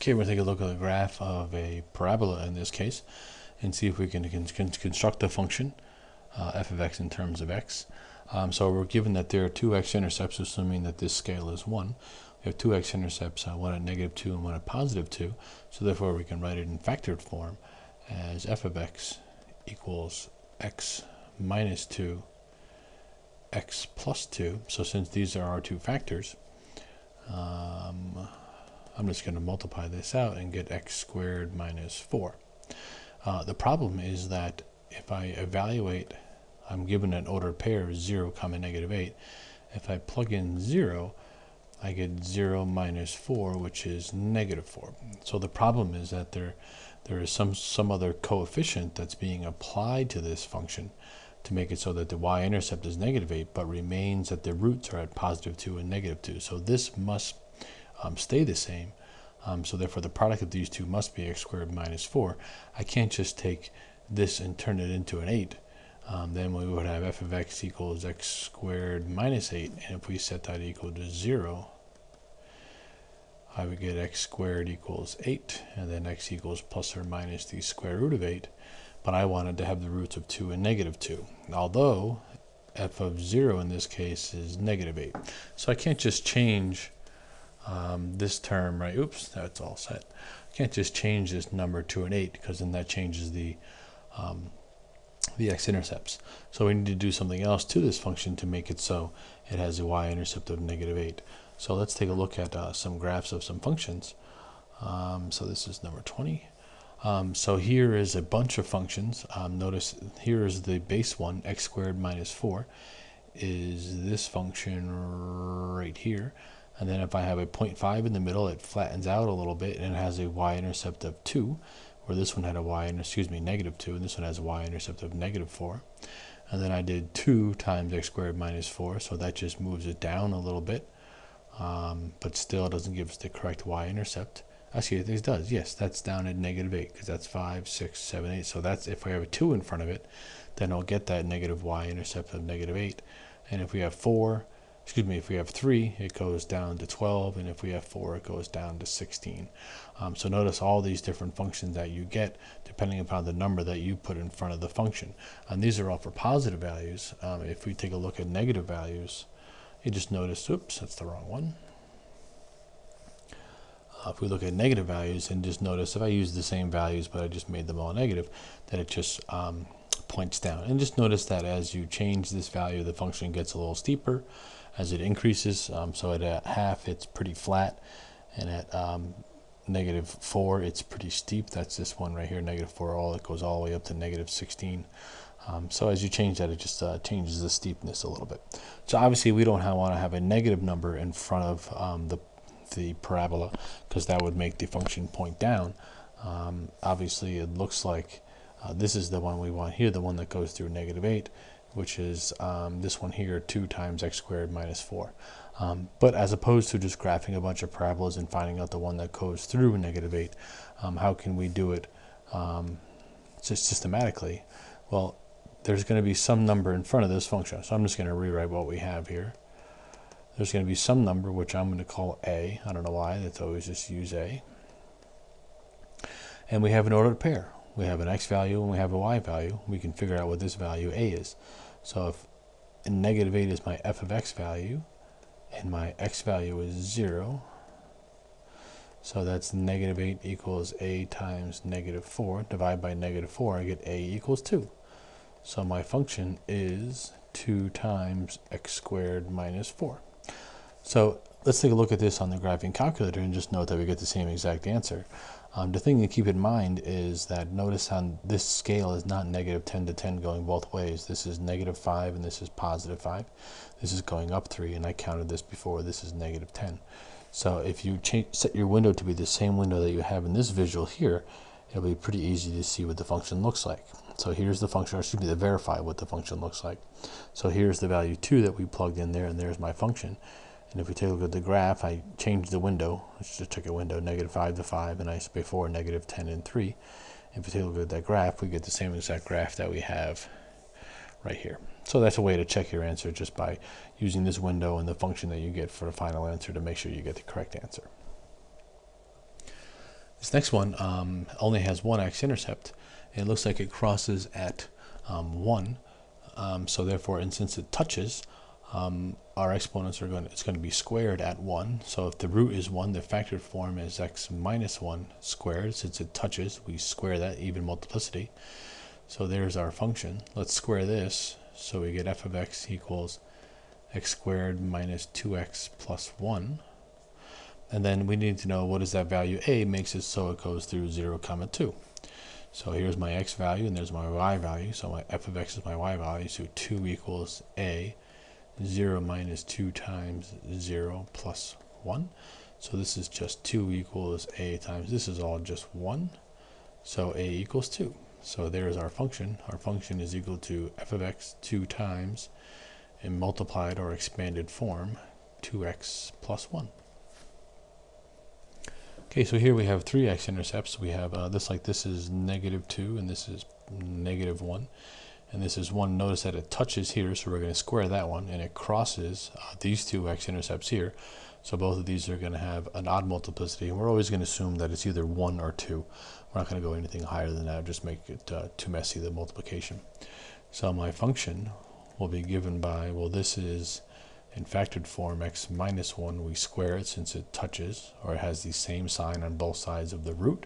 Okay, we're going to take a look at the graph of a parabola in this case and see if we can construct a function f of x in terms of x. So we're given that there are two x-intercepts, assuming that this scale is 1. We have two x-intercepts, one at -2 and one at +2, so therefore we can write it in factored form as f of x equals x minus 2 x plus 2. So since these are our two factors, I'm just going to multiply this out and get x squared minus 4. The problem is that if I evaluate, I'm given an ordered pair 0, -8. If I plug in 0, I get 0 minus 4, which is -4. So the problem is that there is some other coefficient that's being applied to this function to make it so that the y-intercept is -8, but remains that the roots are at +2 and -2. So this must stay the same. So therefore the product of these two must be x squared minus 4. I can't just take this and turn it into an 8. Then we would have f of x equals x squared minus 8. And if we set that equal to 0, I would get x squared equals 8. And then x equals plus or minus the square root of 8. But I wanted to have the roots of 2 and -2. Although f of 0 in this case is -8. So I can't just change this term, right? Oops, that's all set. I can't just change this number to an 8, because then that changes the x-intercepts. So we need to do something else to this function to make it so it has a y-intercept of -8. So let's take a look at some graphs of some functions. So this is number 20. So here is a bunch of functions. Notice here is the base one, x squared minus 4, is this function right here. And then if I have a 0.5 in the middle, it flattens out a little bit and it has a y-intercept of 2, where this one had a -2, and this one has a y-intercept of -4. And then I did 2 times x squared minus 4, so that just moves it down a little bit, but still doesn't give us the correct y-intercept. Actually, it does. Yes, that's down at -8, because that's 5, 6, 7, 8. So that's, if we have a 2 in front of it, then I'll get that negative y-intercept of -8. And if we have 3, it goes down to 12, and if we have 4, it goes down to 16. So notice all these different functions that you get depending upon the number that you put in front of the function. And these are all for positive values. If we take a look at negative values, you just notice, oops, that's the wrong one. If we look at negative values, and just notice if I use the same values but I just made them all negative, then it just points down. And just notice that as you change this value, the function gets a little steeper as it increases. So at half it's pretty flat, and at -4 it's pretty steep. That's this one right here, -4, it goes all the way up to -16. So as you change that, it just changes the steepness a little bit. So obviously we don't want to have a negative number in front of the parabola, because that would make the function point down. Obviously it looks like this is the one we want here, the one that goes through -8, which is this one here, 2 times x squared minus 4. But as opposed to just graphing a bunch of parabolas and finding out the one that goes through -8, how can we do it just systematically? Well, there's going to be some number in front of this function, so I'm just going to rewrite what we have here. There's going to be some number which I'm going to call a. I don't know why, that's always just use a. And we have an ordered pair. We have an x value and we have a y value. We can figure out what this value a is. So if -8 is my f of x value, and my x value is 0, so that's -8 equals a times -4. Divide by -4, I get a equals 2. So my function is 2 times x squared minus 4. So let's take a look at this on the graphing calculator and just note that we get the same exact answer. The thing to keep in mind is that notice on this scale is not -10 to 10 going both ways. This is -5 and this is +5. This is going up 3, and I counted this before. This is -10. So if you set your window to be the same window that you have in this visual here, it'll be pretty easy to see what the function looks like. So here's the function, or excuse me, to verify what the function looks like. So here's the value 2 that we plugged in there, and there's my function. And if we take a look at the graph, I changed the window. I just took a window, -5 to 5, and I said before -10 and 3. If we take a look at that graph, we get the same exact graph that we have right here. So that's a way to check your answer, just by using this window and the function that you get for the final answer to make sure you get the correct answer. This next one only has one x-intercept. It looks like it crosses at 1. So therefore, and since it touches, our exponents are it's going to be squared at 1. So if the root is 1, the factored form is x minus 1 squared. Since it touches, we square that, even multiplicity. So there's our function. Let's square this. So we get f of x equals x squared minus 2x plus 1. And then we need to know what is that value a makes it so it goes through 0, 2. So here's my x value and there's my y value. So my f of x is my y value. So 2 equals a. 0 minus 2 times 0 plus 1. So this is just 2 equals a times, this is all just 1. So a equals 2. So there's our function. Our function is equal to f of x 2 times in multiplied or expanded form 2x plus 1. Okay, so here we have 3 x-intercepts. We have this is -2 and this is -1. And this is 1. Notice that it touches here, so we're going to square that one, and it crosses these 2 x-intercepts here. So both of these are going to have an odd multiplicity, and we're always going to assume that it's either 1 or 2. We're not going to go anything higher than that, just make it too messy, the multiplication. So my function will be given by, well, this is in factored form x minus 1. We square it since it touches, or it has the same sign on both sides of the root.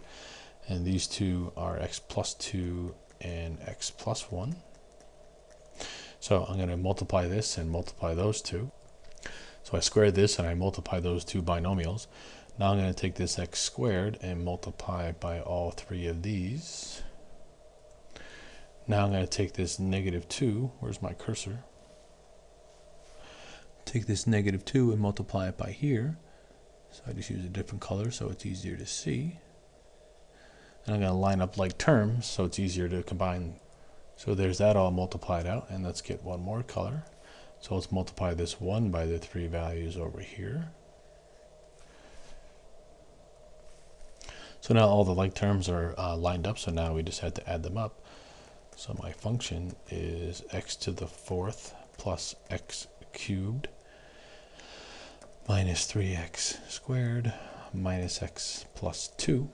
And these two are x plus 2 and x plus 1. So I'm going to multiply this and multiply those two. So I squared this and I multiply those two binomials. Now I'm going to take this x squared and multiply by all 3 of these. Now I'm going to take this -2, where's my cursor? Take this -2 and multiply it by here. So I just use a different color so it's easier to see. And I'm going to line up like terms so it's easier to combine. So there's that all multiplied out, and let's get one more color. So let's multiply this 1 by the 3 values over here. So now all the like terms are lined up, so now we just have to add them up. So my function is x to the 4th plus x cubed minus 3x squared minus x plus 2.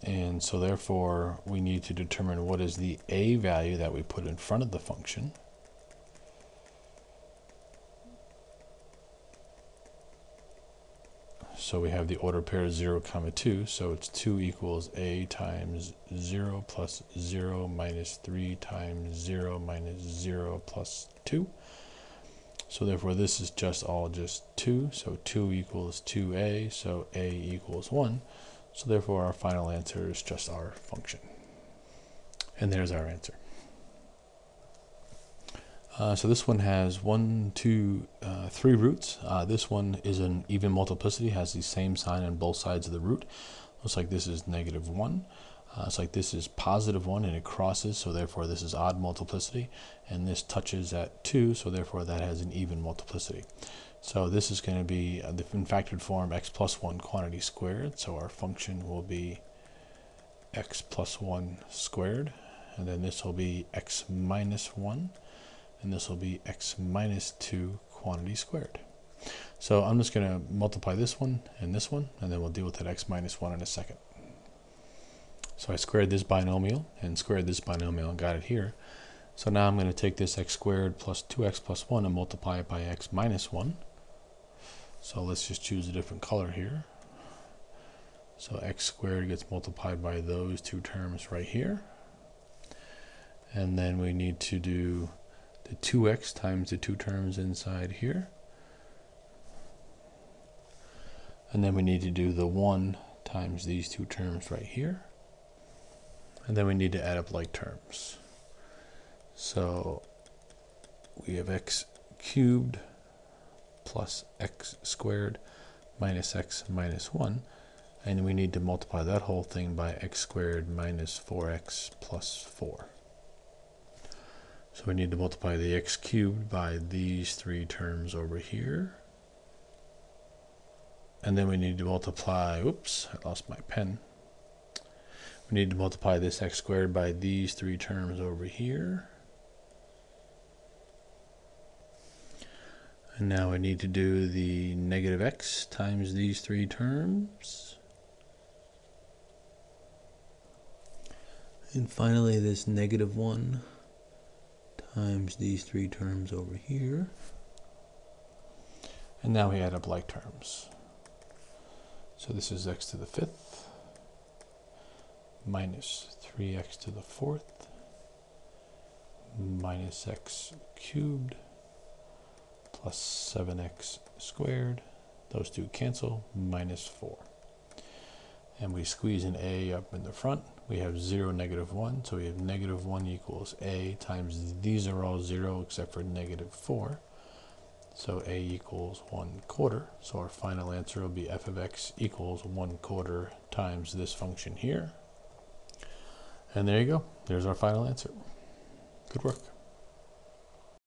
And so therefore we need to determine what is the a value that we put in front of the function. So we have the order pair 0, 2, so it's 2 equals a times 0 plus 0 minus 3 times 0 minus 0 plus 2. So therefore this is just 2, so 2 equals 2a, so a equals 1. So therefore our final answer is just our function. And there's our answer. So this one has 1, 2, 3 roots. This one is an even multiplicity, has the same sign on both sides of the root. Looks like this is -1. It's like this is +1 and it crosses, so therefore this is odd multiplicity. And this touches at 2, so therefore that has an even multiplicity. So this is going to be in factored form x plus 1 quantity squared. So our function will be x plus 1 squared. And then this will be x minus 1. And this will be x minus 2 quantity squared. So I'm just going to multiply this one, and then we'll deal with that x minus 1 in a second. So I squared this binomial and squared this binomial and got it here. So now I'm going to take this x squared plus 2x plus 1 and multiply it by x minus 1. So let's just choose a different color here. So x squared gets multiplied by those two terms right here. And then we need to do the 2x times the two terms inside here. And then we need to do the 1 times these two terms right here. And then we need to add up like terms. So we have x cubed plus x squared minus x minus 1. And we need to multiply that whole thing by x squared minus 4x plus 4. So we need to multiply the x cubed by these 3 terms over here. And then we need to multiply, oops, I lost my pen. We need to multiply this x squared by these 3 terms over here. And now I need to do the negative x times these three terms. And finally this negative 1 times these three terms over here. And now we add up like terms. So this is x to the 5th minus 3x to the 4th minus x cubed plus 7x squared. Those two cancel, minus 4. And we squeeze an a up in the front. We have 0, negative 1, so we have negative 1 equals a times, these are all 0 except for negative 4. So a equals 1/4. So our final answer will be f of x equals 1/4 times this function here. And there you go. There's our final answer. Good work.